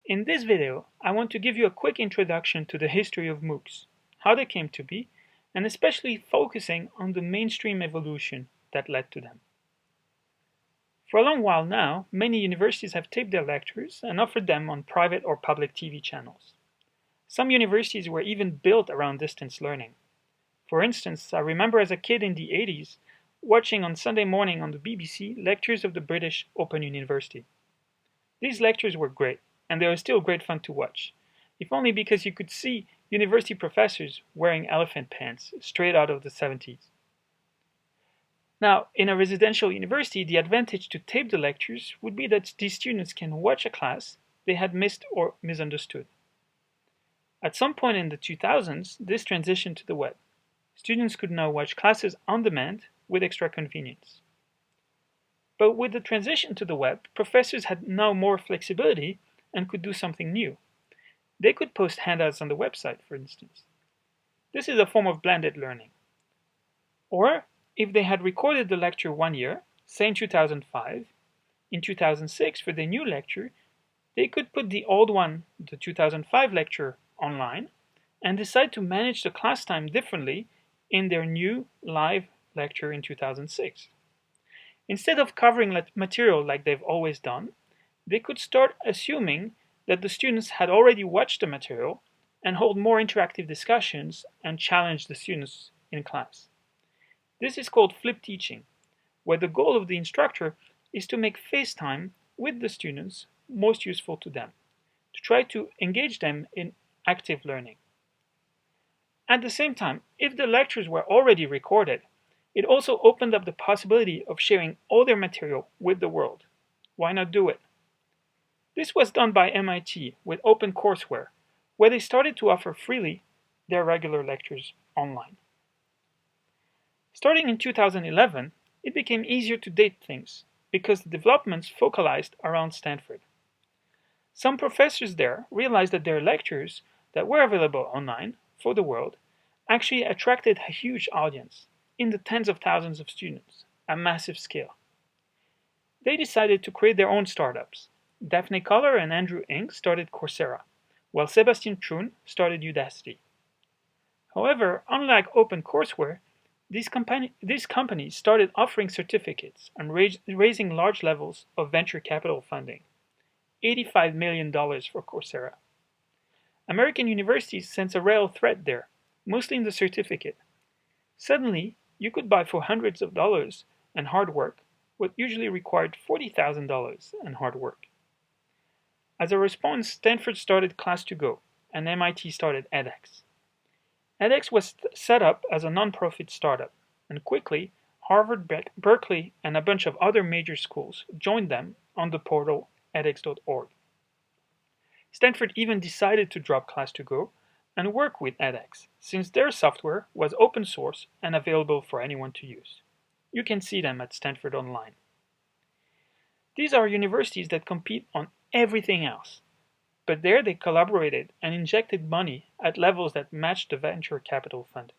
In this video, I want to give you a quick introduction to the history of MOOCs, how they came to be, and especially focusing on the mainstream evolution that led to them. For a long while now, many universities have taped their lectures and offered them on private or public TV channels. Some universities were even built around distance learning. For instance, I remember as a kid in the 80s, watching on Sunday morning on the BBC lectures of the British Open University. These lectures were great, and they were still great fun to watch, if only because you could see university professors wearing elephant pants straight out of the 70s. Now, in a residential university, the advantage to tape the lectures would be that these students can watch a class they had missed or misunderstood. At some point in the 2000s, this transitioned to the web. Students could now watch classes on demand with extra convenience. But with the transition to the web, professors had now more flexibility and could do something new. They could post handouts on the website, for instance. This is a form of blended learning. Or, if they had recorded the lecture 1 year, say in 2005, in 2006 for their new lecture, they could put the old one, the 2005 lecture, online and decide to manage the class time differently in their new live lecture in 2006. Instead of covering material like they've always done, they could start assuming that the students had already watched the material and hold more interactive discussions and challenge the students in class. This is called flip teaching, where the goal of the instructor is to make face time with the students most useful to them, to try to engage them in active learning. At the same time, if the lectures were already recorded, it also opened up the possibility of sharing all their material with the world. Why not do it? This was done by MIT with OpenCourseWare, where they started to offer freely their regular lectures online. Starting in 2011, it became easier to date things because the developments focalized around Stanford. Some professors there realized that their lectures that were available online for the world actually attracted a huge audience, in the tens of thousands of students, a massive scale. They decided to create their own startups. Daphne Koller and Andrew Ng started Coursera, while Sebastian Thrun started Udacity. However, unlike OpenCourseWare, these companies started offering certificates and raising large levels of venture capital funding. $85 million for Coursera. American universities sense a real threat there, mostly in the certificate. Suddenly, you could buy for hundreds of dollars and hard work what usually required $40,000 and hard work. As a response, Stanford started Class2Go, and MIT started edX. edX was set up as a non-profit startup, and quickly, Harvard, Berkeley, and a bunch of other major schools joined them on the portal edX.org. Stanford even decided to drop Class2Go and work with edX, since their software was open source and available for anyone to use. You can see them at Stanford Online. These are universities that compete on everything else, but there they collaborated and injected money at levels that matched the venture capital funding.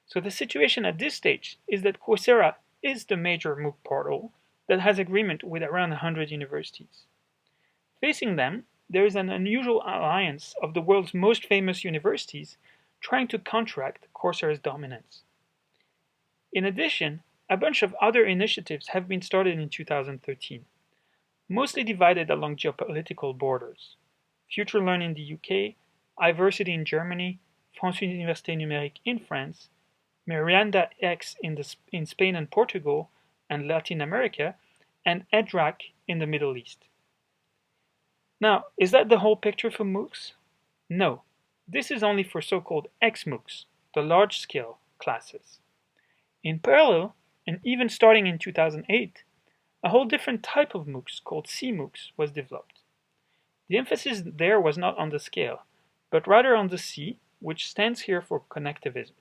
So the situation at this stage is that Coursera is the major MOOC portal that has agreement with around 100 universities. Facing them, there is an unusual alliance of the world's most famous universities trying to counteract Coursera's dominance. In addition, a bunch of other initiatives have been started in 2013, mostly divided along geopolitical borders. FutureLearn in the UK, iVersity in Germany, France Université Numérique in France, Miranda X in Spain and Portugal and Latin America, and EdRAC in the Middle East. Now, is that the whole picture for MOOCs? No, this is only for so-called XMOOCs, the large-scale classes. In parallel, and even starting in 2008, a whole different type of MOOCs called CMOOCs was developed. The emphasis there was not on the scale, but rather on the C, which stands here for connectivism.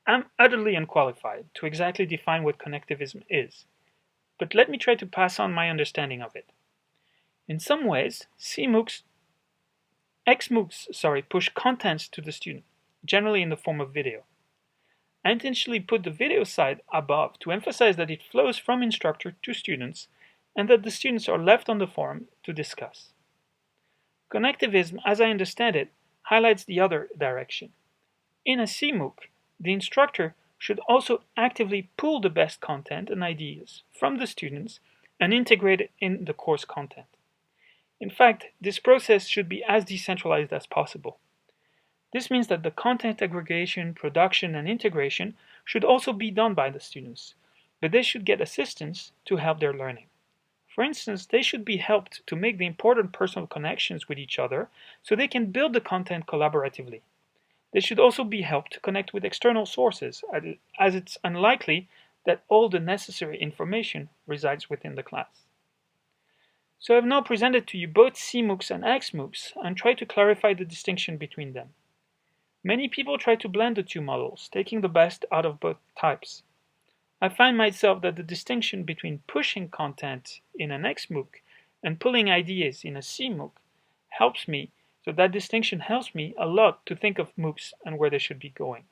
I'm utterly unqualified to exactly define what connectivism is, but let me try to pass on my understanding of it. In some ways, XMOOCs push contents to the student, generally in the form of video. I intentionally put the video side above to emphasize that it flows from instructor to students and that the students are left on the forum to discuss. Connectivism, as I understand it, highlights the other direction. In a CMOOC, the instructor should also actively pull the best content and ideas from the students and integrate it in the course content. In fact, this process should be as decentralized as possible. This means that the content aggregation, production, and integration should also be done by the students, but they should get assistance to help their learning. For instance, they should be helped to make the important personal connections with each other so they can build the content collaboratively. They should also be helped to connect with external sources, as it's unlikely that all the necessary information resides within the class. So I've now presented to you both CMOOCs and XMOOCs and tried to clarify the distinction between them. Many people try to blend the two models, taking the best out of both types. I find myself that the distinction between pushing content in an XMOOC and pulling ideas in a CMOOC helps me, so that distinction helps me a lot to think of MOOCs and where they should be going.